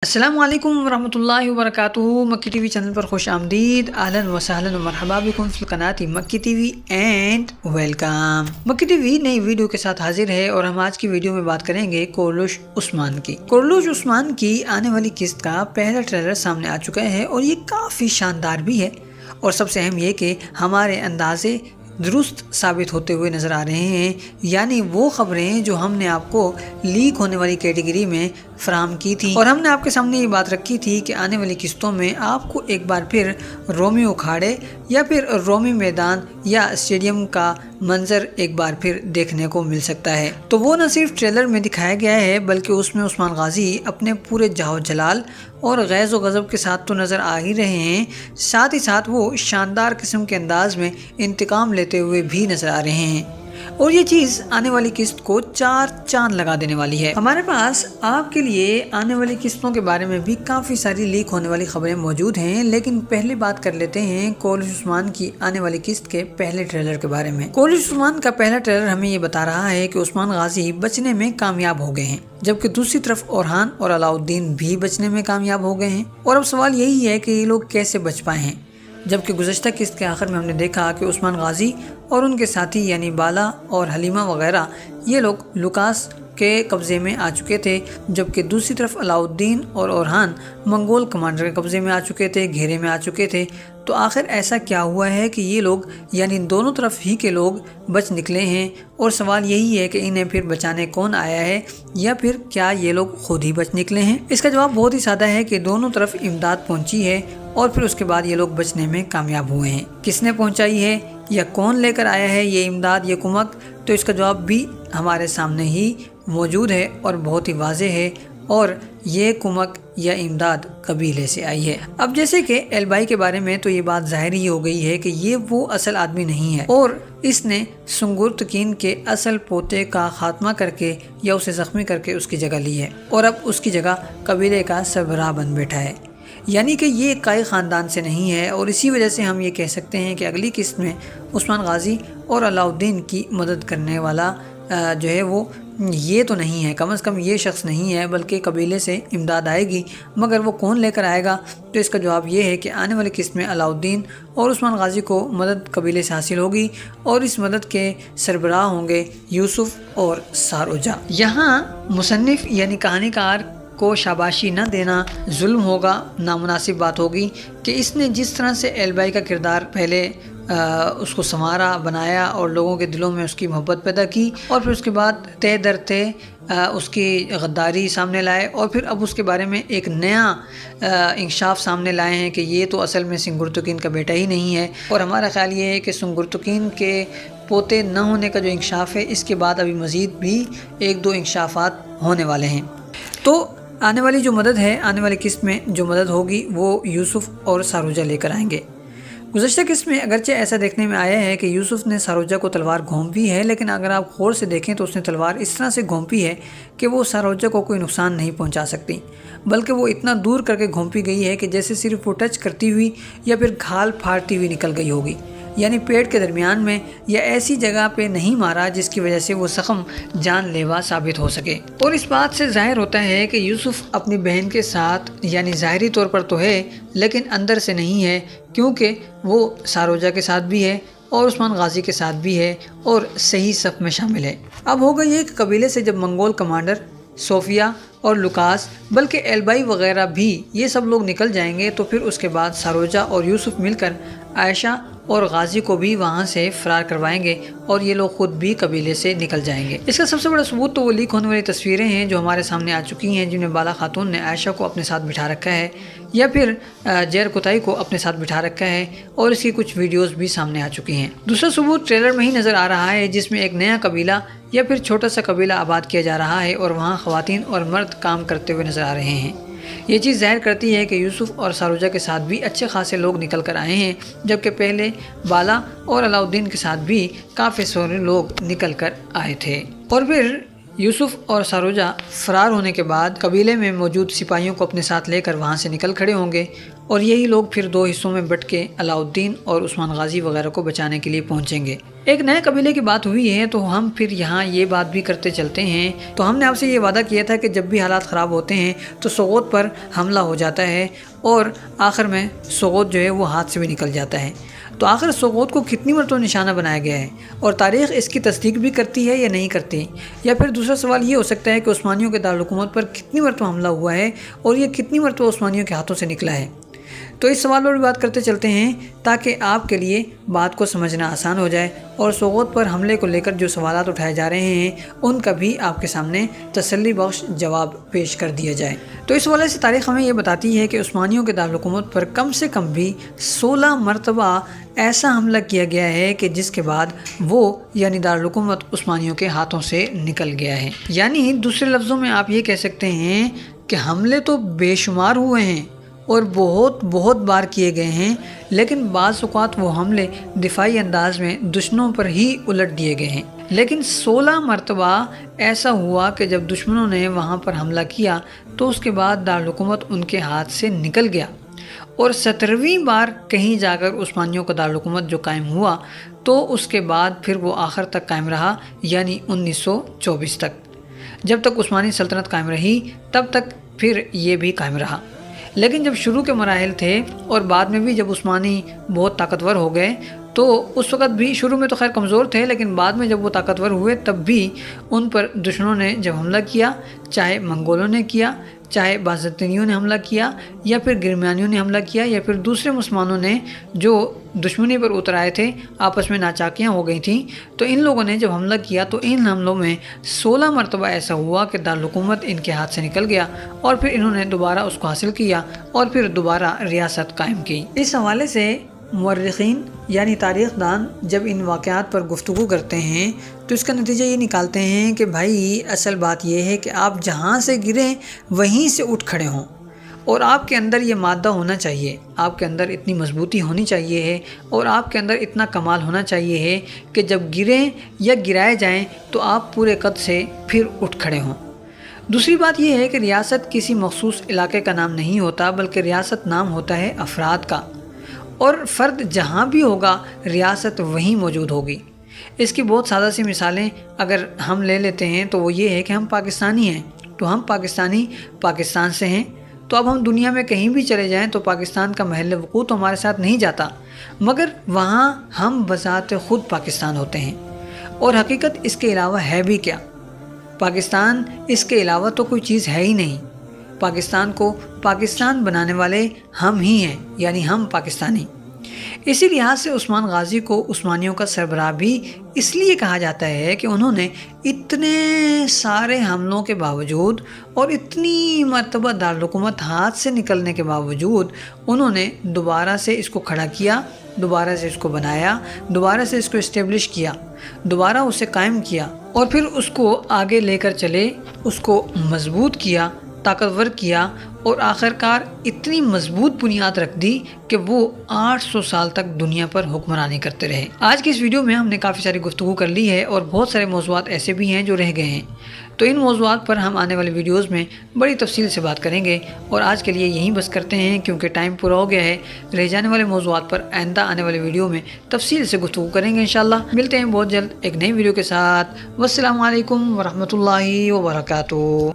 अस्सलामु अलैकुम वरहमतुल्लाहि वबरकातुहू। मक्की टीवी चैनल पर खुश आमदीद। अहलन व सहलन व मरहबा बिकुम फिल क़नाती मक्की टीवी एंड वेलकम। मक्की टीवी नई वीडियो के साथ हाजिर है और हम आज की वीडियो में बात करेंगे कोरलुश उस्मान की। कोरलुश उस्मान की आने वाली किस्त का पहला ट्रेलर सामने आ चुका है और ये काफ़ी शानदार भी है और सबसे अहम ये कि हमारे अंदाजे दुरुस्त साबित होते हुए नज़र आ रहे हैं, यानी वो खबरें जो हमने आपको लीक होने वाली कैटेगरी में फराहम की थी और हमने आपके सामने ये बात रखी थी कि आने वाली किस्तों में आपको एक बार फिर रोमी अखाड़े या फिर रोमी मैदान या स्टेडियम का मंजर एक बार फिर देखने को मिल सकता है। तो वो न सिर्फ ट्रेलर में दिखाया गया है बल्कि उसमें उस्मान गाजी अपने पूरे जाहो जलाल और गैज़ व गज़ब के साथ तो नज़र आ ही रहे हैं, साथ ही साथ वो शानदार किस्म के अंदाज में इंतकाम लेते हुए भी नज़र आ रहे हैं और ये चीज़ आने वाली किस्त को चार चांद लगा देने वाली है। हमारे पास आपके लिए आने वाली किस्तों के बारे में भी काफ़ी सारी लीक होने वाली खबरें मौजूद हैं, लेकिन पहले बात कर लेते हैं कोरलुश उस्मान की आने वाली किस्त के पहले ट्रेलर के बारे में। कोरलुश उस्मान का पहला ट्रेलर हमें ये बता रहा है कि उस्मान गाजी बचने में कामयाब हो गए हैं, जबकि दूसरी तरफ ओरहान और अलाउद्दीन भी बचने में कामयाब हो गए हैं। और अब सवाल यही है कि ये लोग कैसे बच पाए हैं, जबकि गुज़श्ता किस्त के आखिर में हमने देखा कि उस्मान गाजी और उनके साथी यानी बाला और हलीमा वगैरह ये लोग लुकास के कब्ज़े में आ चुके थे, जबकि दूसरी तरफ अलाउद्दीन और ओरहान मंगोल कमांडर के कब्ज़े में आ चुके थे, घेरे में आ चुके थे। तो आखिर ऐसा क्या हुआ है कि ये लोग यानी दोनों तरफ ही के लोग बच निकले हैं और सवाल यही है कि इन्हें फिर बचाने कौन आया है या फिर क्या ये लोग खुद ही बच निकले हैं। इसका जवाब बहुत ही सादा है कि दोनों तरफ इमदाद पहुंची है और फिर उसके बाद ये लोग बचने में कामयाब हुए हैं। किसने पहुंचाई है या कौन लेकर आया है ये इमदाद ये कुमक, तो इसका जवाब भी हमारे सामने ही मौजूद है और बहुत ही वाज़ेह है और ये कुमक या इमदाद कबीले से आई है। अब जैसे कि एलबाई के बारे में तो ये बात ज़ाहिर ही हो गई है कि ये वो असल आदमी नहीं है और इसने सुंगुर्तकीन के असल पोते का खात्मा करके या उसे ज़ख्मी करके उसकी जगह ली है और अब उसकी जगह कबीले का सरबराह बन बैठा है, यानी कि ये काई ख़ानदान से नहीं है। और इसी वजह से हम ये कह सकते हैं कि अगली किस्त में उस्मान गाजी और अलाउद्दीन की मदद करने वाला जो है वो ये तो नहीं है, कम से कम ये शख्स नहीं है, बल्कि कबीले से इमदाद आएगी। मगर वो कौन लेकर आएगा, तो इसका जवाब ये है कि आने वाली किस्त में अलाउद्दीन और उस्मान गाजी को मदद कबीले से हासिल होगी और इस मदद के सरबराह होंगे यूसुफ और सारोजा। यहाँ मुसन्निफ यानी कहानीकार को शाबाशी न देना जुल्म होगा, नामुनासिब बात होगी कि इसने जिस तरह से एलबाई का किरदार पहले उसको संवारा बनाया और लोगों के दिलों में उसकी मोहब्बत पैदा की और फिर उसके बाद तय दर तय उसकी गद्दारी सामने लाए और फिर अब उसके बारे में एक नया इंकशाफ सामने लाए हैं कि ये तो असल में सुंगुर्तुकीन का बेटा ही नहीं है। और हमारा ख्याल ये है कि सुंगुर्तुकीन के पोते न होने का जो इंकशाफ है, इसके बाद अभी मज़ीद भी एक दो इंकशाफात होने वाले हैं। तो आने वाली जो मदद है, आने वाली किस्त में जो मदद होगी वो यूसुफ और सारोजा लेकर आएंगे। गुज़श्ता किस्त में अगरचे ऐसा देखने में आया है कि यूसुफ ने सारोजा को तलवार घोंपी है, लेकिन अगर आप गौर से देखें तो उसने तलवार इस तरह से घोंपी है कि वो सारोजा को कोई नुकसान नहीं पहुंचा सकती, बल्कि वो इतना दूर करके घोंपी गई है कि जैसे सिर्फ वो टच करती हुई या फिर घाल फाड़ती हुई निकल गई होगी, यानी पेट के दरमियान में या ऐसी जगह पे नहीं मारा जिसकी वजह से वो ज़ख्म जानलेवा साबित हो सके। और इस बात से ज़ाहिर होता है कि यूसुफ अपनी बहन के साथ यानी ज़ाहरी तौर पर तो है लेकिन अंदर से नहीं है, क्योंकि वो सारोजा के साथ भी है और उस्मान गाजी के साथ भी है और सही सफ़ में शामिल है। अब हो गई एक कबीले से जब मंगोल कमांडर सोफिया और लुकास बल्कि एलबाई वगैरह भी ये सब लोग निकल जाएंगे तो फिर उसके बाद सारोजा और यूसुफ मिलकर आयशा और गाजी को भी वहाँ से फ़रार करवाएंगे और ये लोग खुद भी कबीले से निकल जाएंगे। इसका सबसे बड़ा सबूत तो वो लीक होने वाली तस्वीरें हैं जो हमारे सामने आ चुकी हैं, जिनमें बाला खातून ने आयशा को अपने साथ बिठा रखा है या फिर जैर कुताई को अपने साथ बिठा रखा है और इसकी कुछ वीडियोज़ भी सामने आ चुकी हैं। दूसरा सबूत ट्रेलर में ही नज़र आ रहा है, जिसमें एक नया कबीला या फिर छोटा सा कबीला आबाद किया जा रहा है और वहाँ ख़वातीन और मर्द काम करते हुए नज़र आ रहे हैं। ये चीज़ ज़ाहिर करती है कि यूसुफ और सारोजा के साथ भी अच्छे खासे लोग निकल कर आए हैं, जबकि पहले बाला और अलाउद्दीन के साथ भी काफ़ी सारे लोग निकल कर आए थे। और फिर यूसुफ और सारोजा फ़रार होने के बाद कबीले में मौजूद सिपाहियों को अपने साथ लेकर वहाँ से निकल खड़े होंगे اور یہی لوگ پھر دو حصوں میں بٹ کے علاؤالدین اور عثمان غازی وغیرہ کو بچانے کے لیے پہنچیں گے۔ ایک نئے قبیلے کی بات ہوئی ہے تو ہم پھر یہاں یہ بات بھی کرتے چلتے ہیں۔ تو ہم نے آپ سے یہ وعدہ کیا تھا کہ جب بھی حالات خراب ہوتے ہیں تو سغوت پر حملہ ہو جاتا ہے اور آخر میں سغوت جو ہے وہ ہاتھ سے بھی نکل جاتا ہے۔ تو آخر سغوت کو کتنی مرتبہ نشانہ بنایا گیا ہے اور تاریخ اس کی تصدیق بھی کرتی ہے یا نہیں کرتی؟ یا پھر دوسرا سوال یہ ہو سکتا ہے کہ عثمانیوں کے دارالحکومت پر کتنی مرتبہ حملہ ہوا ہے اور یہ کتنی مرتبہ عثمانیوں کے ہاتھوں سے نکلا ہے؟ تو اس سوال پر بھی بات کرتے چلتے ہیں تاکہ آپ کے لیے بات کو سمجھنا آسان ہو جائے اور سغوت پر حملے کو لے کر جو سوالات اٹھائے جا رہے ہیں ان کا بھی آپ کے سامنے تسلی بخش جواب پیش کر دیا جائے۔ تو اس حوالے سے تاریخ ہمیں یہ بتاتی ہے کہ عثمانیوں کے دارالحکومت پر کم سے کم بھی 16 مرتبہ ایسا حملہ کیا گیا ہے کہ جس کے بعد وہ یعنی دارالحکومت عثمانیوں کے ہاتھوں سے نکل گیا ہے۔ یعنی دوسرے لفظوں میں آپ یہ کہہ سکتے ہیں کہ حملے تو بے شمار ہوئے ہیں اور بہت بار کیے گئے ہیں، لیکن بعض اوقات وہ حملے دفاعی انداز میں دشمنوں پر ہی الٹ دیے گئے ہیں۔ لیکن 16 مرتبہ ایسا ہوا کہ جب دشمنوں نے وہاں پر حملہ کیا تو اس کے بعد دارالحکومت ان کے ہاتھ سے نکل گیا، اور 17ویں بار کہیں جا کر عثمانیوں کا دارالحکومت جو قائم ہوا تو اس کے بعد پھر وہ آخر تک قائم رہا، یعنی 1924 تک۔ جب تک عثمانی سلطنت قائم رہی تب تک پھر یہ بھی قائم رہا۔ لیکن جب شروع کے مراحل تھے اور بعد میں بھی جب عثمانی بہت طاقتور ہو گئے تو اس وقت بھی شروع میں تو خیر کمزور تھے، لیکن بعد میں جب وہ طاقتور ہوئے تب بھی ان پر دشمنوں نے جب حملہ کیا، چاہے منگولوں نے کیا، چاہے بازنطینیوں نے حملہ کیا، یا پھر گرمیانیوں نے حملہ کیا، یا پھر دوسرے مسلمانوں نے جو دشمنی پر اتر آئے تھے، آپس میں ناچاکیاں ہو گئی تھیں، تو ان لوگوں نے جب حملہ کیا تو ان حملوں میں 16 مرتبہ ایسا ہوا کہ دارالحکومت ان کے ہاتھ سے نکل گیا اور پھر انہوں نے دوبارہ اس کو حاصل کیا اور پھر دوبارہ ریاست قائم کی۔ اس حوالے سے مورخین یعنی تاریخ دان جب ان واقعات پر گفتگو کرتے ہیں تو اس کا نتیجہ یہ نکالتے ہیں کہ بھائی اصل بات یہ ہے کہ آپ جہاں سے گریں وہیں سے اٹھ کھڑے ہوں، اور آپ کے اندر یہ مادہ ہونا چاہیے، آپ کے اندر اتنی مضبوطی ہونی چاہیے ہے اور آپ کے اندر اتنا کمال ہونا چاہیے ہے کہ جب گریں یا گرائے جائیں تو آپ پورے قد سے پھر اٹھ کھڑے ہوں۔ دوسری بات یہ ہے کہ ریاست کسی مخصوص علاقے کا نام نہیں ہوتا، بلکہ ریاست نام ہوتا ہے افراد کا، اور فرد جہاں بھی ہوگا ریاست وہیں موجود ہوگی۔ اس کی بہت سادہ سی مثالیں اگر ہم لے لیتے ہیں تو وہ یہ ہے کہ ہم پاکستانی ہیں تو ہم پاکستانی پاکستان سے ہیں، تو اب ہم دنیا میں کہیں بھی چلے جائیں تو پاکستان کا محل وقوع تو ہمارے ساتھ نہیں جاتا، مگر وہاں ہم بذات خود پاکستان ہوتے ہیں، اور حقیقت اس کے علاوہ ہے بھی کیا؟ پاکستان اس کے علاوہ تو کوئی چیز ہے ہی نہیں۔ پاکستان کو پاکستان بنانے والے ہم ہی ہیں، یعنی ہم پاکستانی۔ اسی لحاظ سے عثمان غازی کو عثمانیوں کا سربراہ بھی اس لیے کہا جاتا ہے کہ انہوں نے اتنے سارے حملوں کے باوجود اور اتنی مرتبہ دارالحکومت ہاتھ سے نکلنے کے باوجود انہوں نے دوبارہ سے اس کو کھڑا کیا، دوبارہ سے اس کو بنایا، دوبارہ سے اس کو اسٹیبلش کیا، دوبارہ اسے قائم کیا، اور پھر اس کو آگے لے کر چلے، اس کو مضبوط کیا، طاقتور کیا، اور آخرکار اتنی مضبوط بنیاد رکھ دی کہ وہ 800 سال تک دنیا پر حکمرانی کرتے رہے۔ آج کی اس ویڈیو میں ہم نے کافی ساری گفتگو کر لی ہے اور بہت سارے موضوعات ایسے بھی ہیں جو رہ گئے ہیں، تو ان موضوعات پر ہم آنے والی ویڈیوز میں بڑی تفصیل سے بات کریں گے، اور آج کے لیے یہیں بس کرتے ہیں کیونکہ ٹائم پورا ہو گیا ہے۔ رہ جانے والے موضوعات پر آئندہ آنے والے ویڈیو میں تفصیل سے گفتگو کریں گے انشاءاللہ۔ ملتے ہیں بہت جلد ایک نئی ویڈیو کے ساتھ۔ والسلام علیکم ورحمۃ اللہ وبرکاتہ۔